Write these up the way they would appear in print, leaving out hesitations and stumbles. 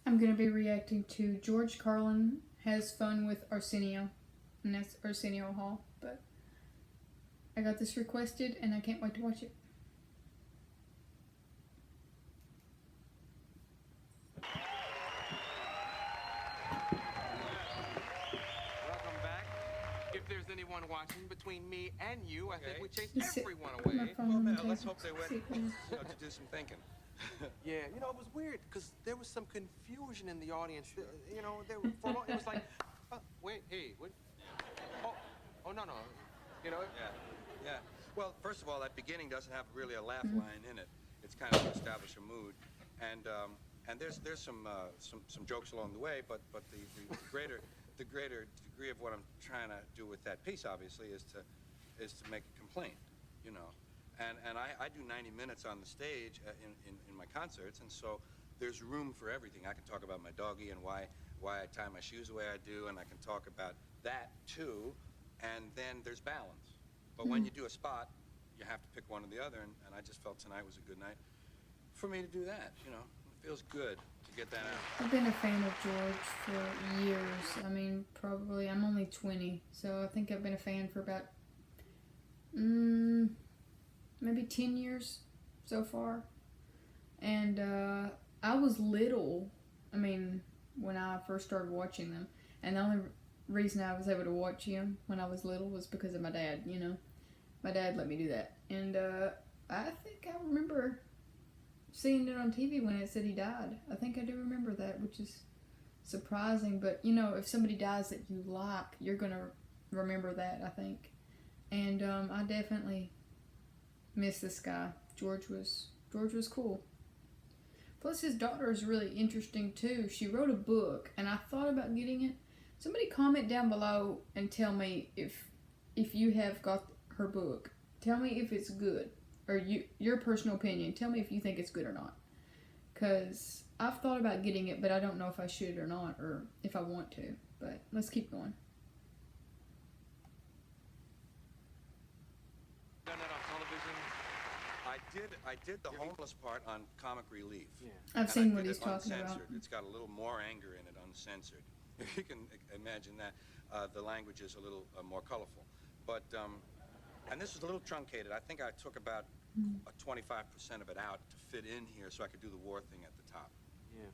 I'm going to be reacting to George Carlin has fun with Arsenio, and that's Arsenio Hall. But I got this requested, and I can't wait to watch it. Welcome back. If there's anyone watching between me and you, I think we chased Just everyone put my away. phone Well, on the man, let's table. hope they went See, please. to do some thinking. Yeah, you know, it was weird because there was some confusion in the audience. You know, there were, for a moment, it was like, wait, hey, what? Oh, no. You know? Yeah. Well, first of all, that beginning doesn't have really a laugh line in it. It's kind of to establish a mood, and there's some jokes along the way, but the greater degree of what I'm trying to do with that piece, obviously, is to make a complaint, you know. And I do 90 minutes on the stage in my concerts, and so there's room for everything. I can talk about my doggy and why I tie my shoes the way I do, and I can talk about that too, and then there's balance. But when you do a spot, you have to pick one or the other, and I just felt tonight was a good night for me to do that, you know. It feels good to get that out. I've been a fan of George for years. I mean, probably, I'm only 20, so I think I've been a fan for about, maybe 10 years so far. And I was little, I mean, when I first started watching them. And the only reason I was able to watch him when I was little was because of my dad, you know. My dad let me do that. And I think I remember seeing it on TV when it said he died. I think I do remember that, which is surprising. But, you know, if somebody dies that you like, you're going to remember that, I think. And I definitely miss this guy. George was cool. Plus, his daughter is really interesting, too. She wrote a book, and I thought about getting it. Somebody comment down below and tell me if you have got her book. Tell me if it's good. Or your personal opinion. Tell me if you think it's good or not. Because I've thought about getting it, but I don't know if I should or not, or if I want to. But let's keep going. Done that on television. I did the homeless part on Comic Relief. Yeah. I've And seen I what did he's it talking about. uncensored. It's got a little more anger in it, uncensored. If you can imagine that. The language is a little more colorful. But, and this was a little truncated. I think I took about 25% of it out to fit in here so I could do the war thing at the top. Yeah.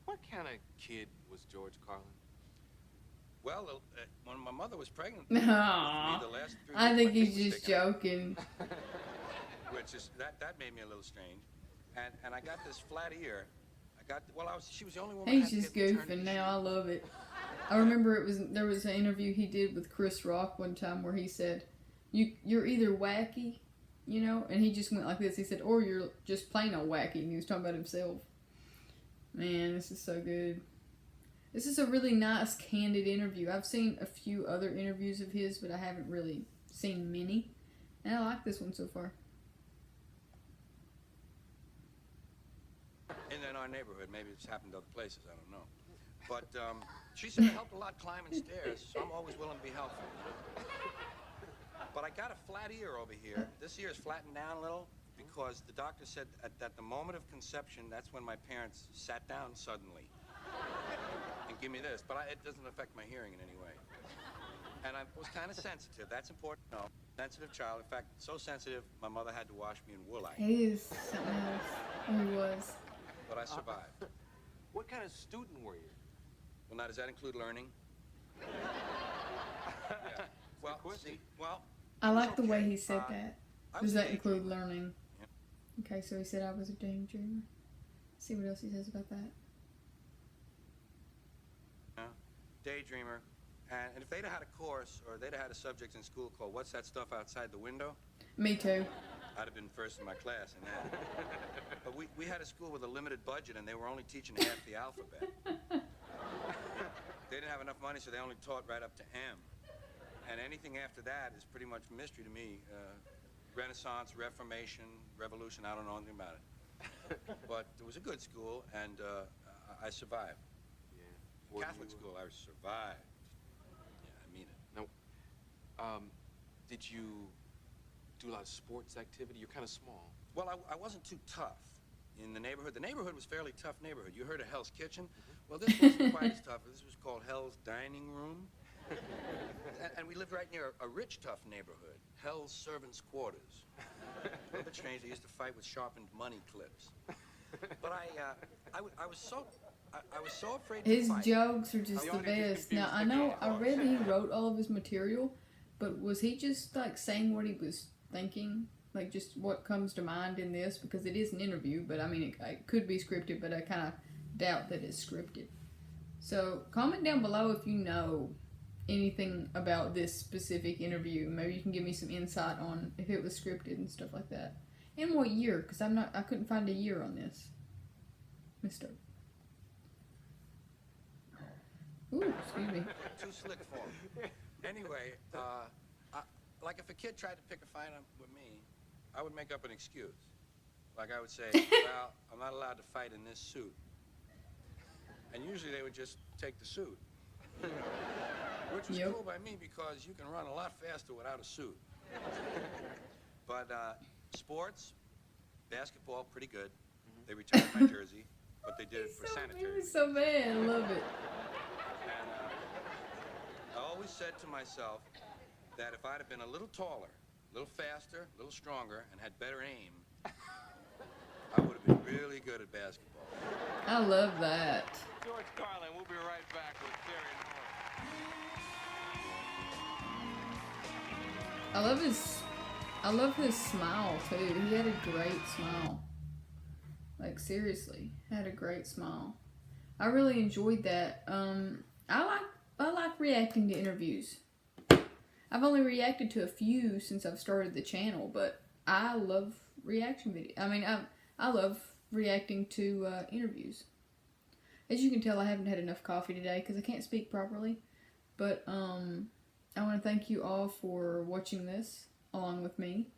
What kind of kid was George Carlin? Well, when my mother was pregnant with me, Aw. the last 3 I weeks, think my he's teeth was just sticking out, joking. which is that made me a little strange. And I got this flat ear. She was the only woman. He's just goofing now. I love it. I remember there was an interview he did with Chris Rock one time where he said, "You're either wacky, you know," and he just went like this. He said, "or you're just plain old wacky," and he was talking about himself. Man, this is so good. This is a really nice, candid interview. I've seen a few other interviews of his, but I haven't really seen many, and I like this one so far. In our neighborhood, maybe it's happened to other places. I don't know. But she said it helped a lot climbing stairs, so I'm always willing to be helpful. But I got a flat ear over here. This ear is flattened down a little because the doctor said at the moment of conception, that's when my parents sat down suddenly and give me this. But it doesn't affect my hearing in any way. And I was kind of sensitive. That's important. No, sensitive child. In fact, so sensitive, my mother had to wash me in woolite. He is something else. Oh, he was. But I survived. What kind of student were you? Well, now, does that include learning? Yeah. Well, see, I like the way okay. he said that. I Does was a that include daydreamer. learning? Yeah. Okay, so he said I was a daydreamer. See what else he says about that. Daydreamer. And if they'd have had a course or they'd have had a subject in school called "What's That Stuff Outside the Window?" Me too. I'd have been first in my class in that. But we had a school with a limited budget, and they were only teaching half the alphabet. They didn't have enough money, so they only taught right up to M. And anything after that is pretty much mystery to me. Renaissance, Reformation, Revolution, I don't know anything about it. But it was a good school, and I survived. Yeah. Catholic school, I survived. Yeah, I mean it. Now, did you do a lot of sports activity? You're kind of small. Well, I wasn't too tough. in the neighborhood. The neighborhood was a fairly tough neighborhood. You heard of Hell's Kitchen? Well, this wasn't quite as tough. This was called Hell's Dining Room. And we lived right near a rich, tough neighborhood, Hell's Servants' Quarters. A little bit strange. They used to fight with sharpened money clips. But I was so afraid to His fight. jokes are just the best. Now, I know, I read that he wrote all of his material, but was he just, like, saying what he was thinking? Like, just what comes to mind in this? Because it is an interview, but, I mean, it could be scripted, but I kind of doubt that it's scripted. So, comment down below if you know anything about this specific interview. Maybe you can give me some insight on if it was scripted and stuff like that. And what year, because I couldn't find a year on this. Mister. Ooh, excuse me. Too slick for him. Anyway, like if a kid tried to pick a fight with me, I would make up an excuse. Like I would say, well, I'm not allowed to fight in this suit. And usually they would just take the suit. Which was cool by me because you can run a lot faster without a suit. But sports, basketball, pretty good. They returned my jersey, but they did it for sanitary. He's so bad. I love it. And I always said to myself that if I'd have been a little taller, a little faster, a little stronger, and had better aim, I would have been really good at basketball. I love that. George Carlin, we'll be right back with Terry and more. I love his smile too. He had a great smile. Like seriously, had a great smile. I really enjoyed that. I like reacting to interviews. I've only reacted to a few since I've started the channel, but I love reaction videos. I mean, I love reacting to interviews. As you can tell, I haven't had enough coffee today because I can't speak properly. But I want to thank you all for watching this along with me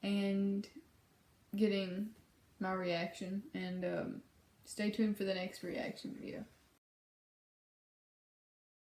and getting my reaction. And stay tuned for the next reaction video.